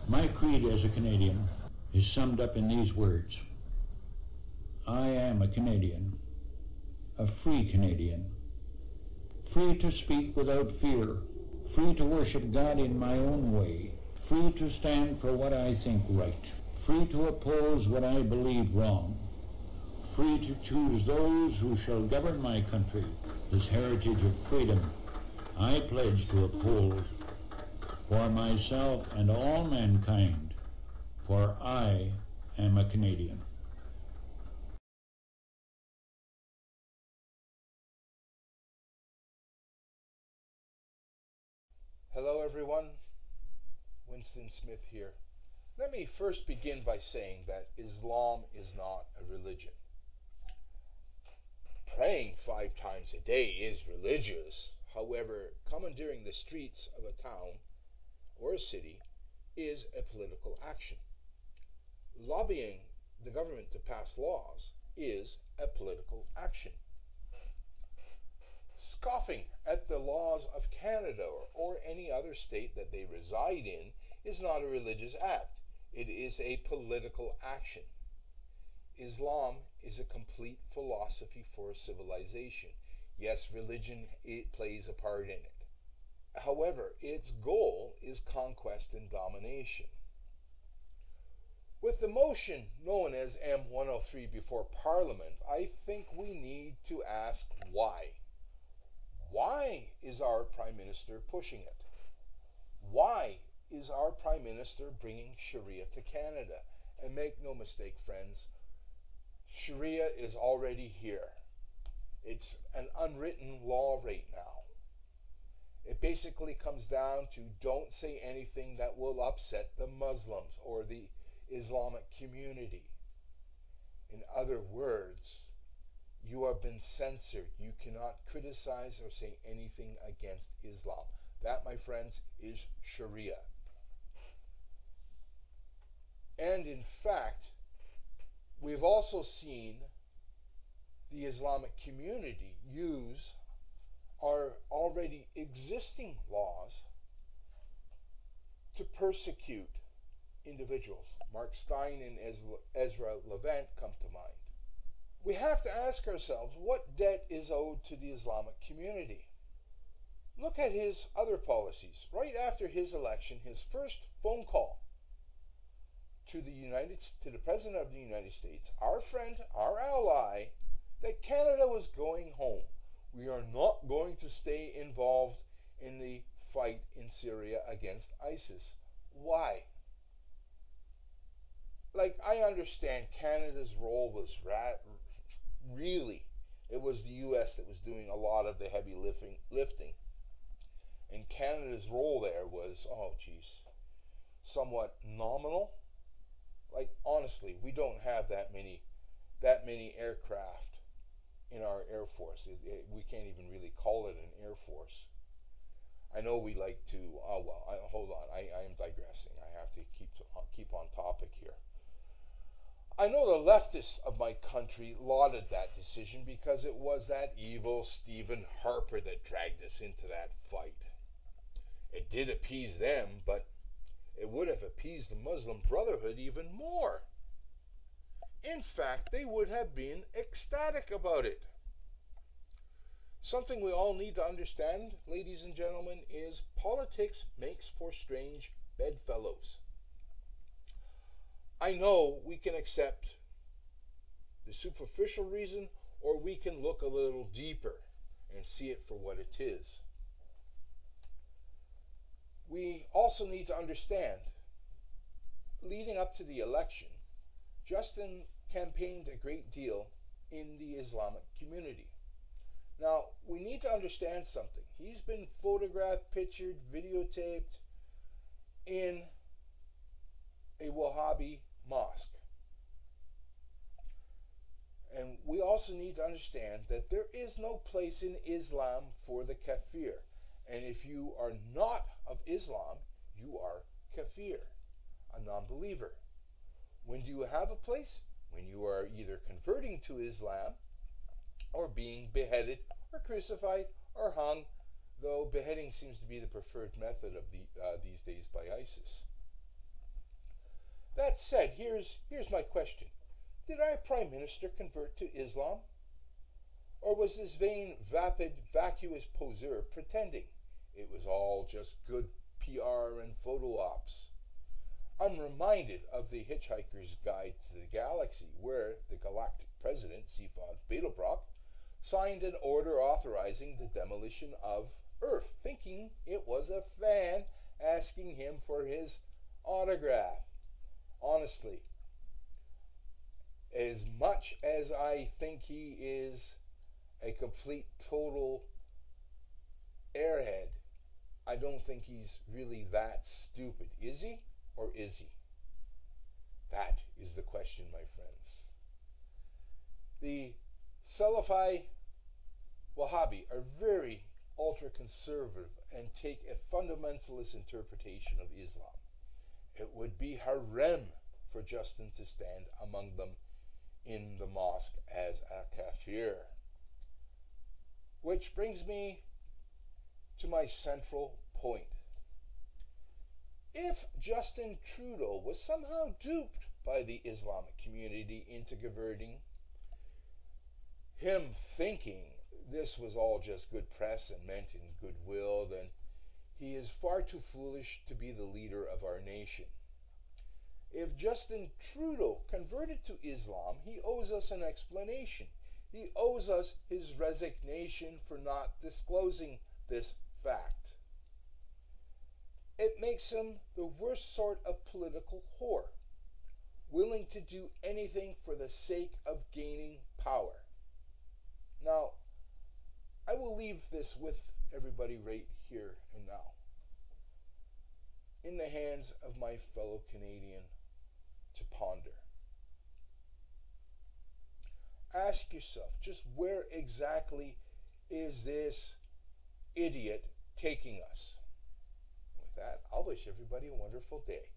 My creed as a Canadian is summed up in these words. I am a Canadian, a free Canadian, free to speak without fear, free to worship God in my own way, free to stand for what I think right, free to oppose what I believe wrong, free to choose those who shall govern my country. This heritage of freedom I pledge to uphold for myself and all mankind, for I am a Canadian. Hello everyone, Winston Smith here. Let me first begin by saying that Islam is not a religion. Praying 5 times a day is religious. However, commandeering the streets of a town or a city is a political action. Lobbying the government to pass laws is a political action. Scoffing at the laws of Canada or any other state that they reside in is not a religious act. It is a political action. Islam is a complete philosophy for civilization. Yes, religion, it plays a part in it. However, its goal is conquest and domination. With the motion known as M103 before Parliament, I think we need to ask why. Why is our Prime Minister pushing it? Why is our Prime Minister bringing Sharia to Canada? And make no mistake, friends, Sharia is already here. It's an unwritten law right now. It basically comes down to don't say anything that will upset the Muslims or the Islamic community. In other words, you have been censored. You cannot criticize or say anything against Islam. That, my friends, is Sharia. And in fact, we've also seen the Islamic community use our already existing laws to persecute individuals. Mark Steyn and Ezra Levant come to mind. We have to ask ourselves, what debt is owed to the Islamic community? Look at his other policies. Right after his election, his first phone call to the President of the United States, our friend, our ally, that Canada was going home. We are not going to stay involved in the fight in Syria against ISIS. Why? Like, I understand Canada's role was really, it was the U.S. that was doing a lot of the heavy lifting. And Canada's role there was, somewhat nominal. Like, honestly, we don't have that many aircraft in our Air Force. We can't even really call it an Air Force. I know we like to, hold on, I am digressing. I have to keep on topic here. I know the leftists of my country lauded that decision because it was that evil Stephen Harper that dragged us into that fight. It did appease them, but it would have appeased the Muslim Brotherhood even more. In fact, they would have been ecstatic about it. Something we all need to understand, ladies and gentlemen, is politics makes for strange bedfellows. I know we can accept the superficial reason, or we can look a little deeper and see it for what it is. We also need to understand, leading up to the election, Justin campaigned a great deal in the Islamic community. Now, we need to understand something. He's been photographed, pictured, videotaped in a Wahhabi mosque. And we also need to understand that there is no place in Islam for the kafir. And if you are not of Islam, you are kafir, a non-believer. When do you have a place? When you are either converting to Islam or being beheaded or crucified or hung, though beheading seems to be the preferred method of these days by ISIS. That said, here's my question. Did our Prime Minister convert to Islam? Or was this vain, vapid, vacuous poseur pretending it was all just good PR and photo ops? I'm reminded of the Hitchhiker's Guide to the Galaxy, where the galactic president, Zephod Beetlebrock, signed an order authorizing the demolition of Earth, thinking it was a fan asking him for his autograph. Honestly, as much as I think he is a complete, total airhead, I don't think he's really that stupid. Is he? Or is he? That is the question, my friends. The Salafi Wahhabi are very ultra-conservative and take a fundamentalist interpretation of Islam. It would be haram for Justin to stand among them in the mosque as a kafir. Which brings me to my central point. If Justin Trudeau was somehow duped by the Islamic community into converting, him thinking this was all just good press and meant in goodwill, then he is far too foolish to be the leader of our nation. If Justin Trudeau converted to Islam, he owes us an explanation. He owes us his resignation for not disclosing this fact. It makes him the worst sort of political whore, willing to do anything for the sake of gaining power. Now, I will leave this with everybody right here and now, in the hands of my fellow Canadian to ponder. Ask yourself, just where exactly is this idiot taking us? With that, I'll wish everybody a wonderful day.